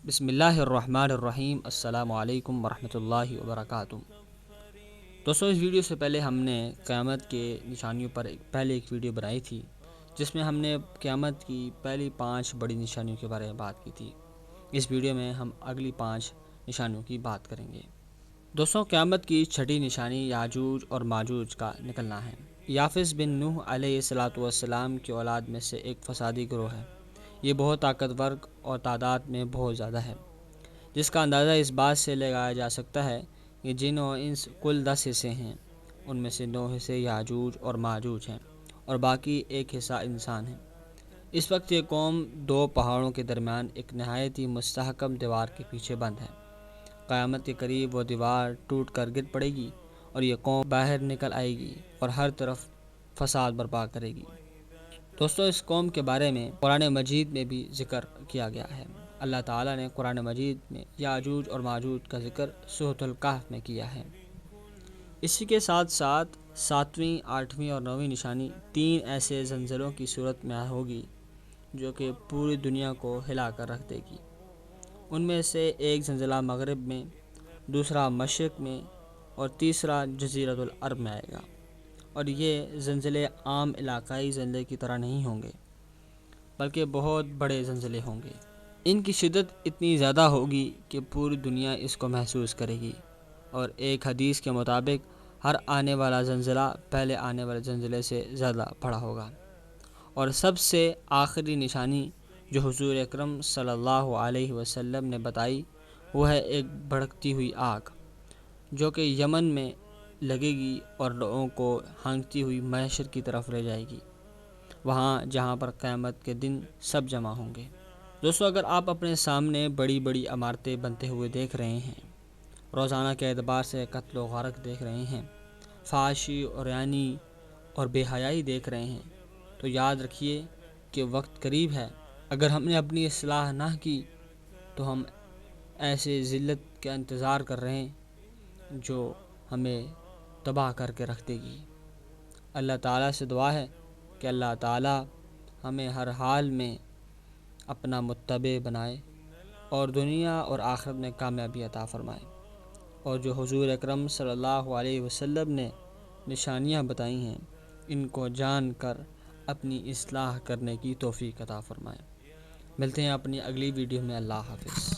بسم اللہ الرحمن الرحیم۔ السلام علیکم ورحمۃ اللہ وبرکاتہ۔ دوستوں، اس ویڈیو سے پہلے ہم نے قیامت کے نشانیوں پر پہلے ایک ویڈیو بنائی تھی، جس میں ہم نے قیامت کی پہلی 5 بڑی نشانیوں کے بارے میں بات کی تھی۔ اس ویڈیو میں ہم اگلی 5 نشانیوں کی بات کریں گے۔ دوستوں، قیامت کی چھٹی نشانی یاجوج اور ماجوج کا نکلنا ہے۔ یافس بن نوح علیہ السلام کی اولاد میں سے ایک فسادی گروہ ہے۔ یہ بہت طاقتور اور تعداد میں بہت زیادہ ہے، جس کا اندازہ اس بات سے لگایا جا سکتا ہے کہ جن و انس کل 10 حصے ہیں، ان میں سے 9 حصے یاجوج اور ماجوج ہیں اور باقی 1 حصہ انسان ہیں۔ اس وقت یہ قوم 2 پہاڑوں کے درمیان ایک نہایت ہی مستحکم دیوار کے پیچھے بند ہے۔ قیامت کے قریب وہ دیوار ٹوٹ کر گر پڑے گی اور یہ قوم باہر نکل آئے گی اور ہر طرف فساد برپا کرے گی۔ دوستو، اس قوم کے بارے میں قرآن مجید میں بھی ذکر کیا گیا ہے۔ اللہ تعالیٰ نے قرآن مجید میں یاجوج اور ماجوج کا ذکر سورۃ الکہف میں کیا ہے۔ اسی کے ساتھ ساتھ 7ویں، 8ویں اور 9ویں نشانی 3 ایسے زلزلوں کی صورت میں ہوگی جو کہ پوری دنیا کو ہلا کر رکھ دے گی۔ ان میں سے ایک زلزلہ مغرب میں، دوسرا مشرق میں اور تیسرا جزیرۃ العرب میں آئے گا، اور یہ زلزلے عام علاقائی زلزلے کی طرح نہیں ہوں گے، بلکہ بہت بڑے زلزلے ہوں گے۔ ان کی شدت اتنی زیادہ ہوگی کہ پوری دنیا اس کو محسوس کرے گی، اور ایک حدیث کے مطابق ہر آنے والا زلزلہ پہلے آنے والے زلزلے سے زیادہ بڑا ہوگا۔ اور سب سے آخری نشانی جو حضور اکرم صلی اللہ علیہ وسلم نے بتائی، وہ ہے ایک بھڑکتی ہوئی آگ جو کہ یمن میں لگے گی اور لوگوں کو ہانکتی ہوئی محشر کی طرف لے جائے گی، وہاں جہاں پر قیامت کے دن سب جمع ہوں گے۔ دوستو، اگر آپ اپنے سامنے بڑی بڑی عمارتیں بنتے ہوئے دیکھ رہے ہیں، روزانہ کے اعتبار سے قتل و غارت دیکھ رہے ہیں، فحاشی، عریانی اور بے حیائی دیکھ رہے ہیں، تو یاد رکھیے کہ وقت قریب ہے۔ اگر ہم نے اپنی اصلاح نہ کی تو ہم ایسے ذلت کا انتظار کر رہے ہیں جو ہمیں تباہ کر کے رکھ دے گی۔ اللہ تعالیٰ سے دعا ہے کہ اللہ تعالیٰ ہمیں ہر حال میں اپنا متبع بنائے اور دنیا اور آخرت میں کامیابی عطا فرمائے، اور جو حضور اکرم صلی اللہ علیہ وسلم نے نشانیاں بتائی ہیں، ان کو جان کر اپنی اصلاح کرنے کی توفیق عطا فرمائے۔ ملتے ہیں اپنی اگلی ویڈیو میں۔ اللہ حافظ۔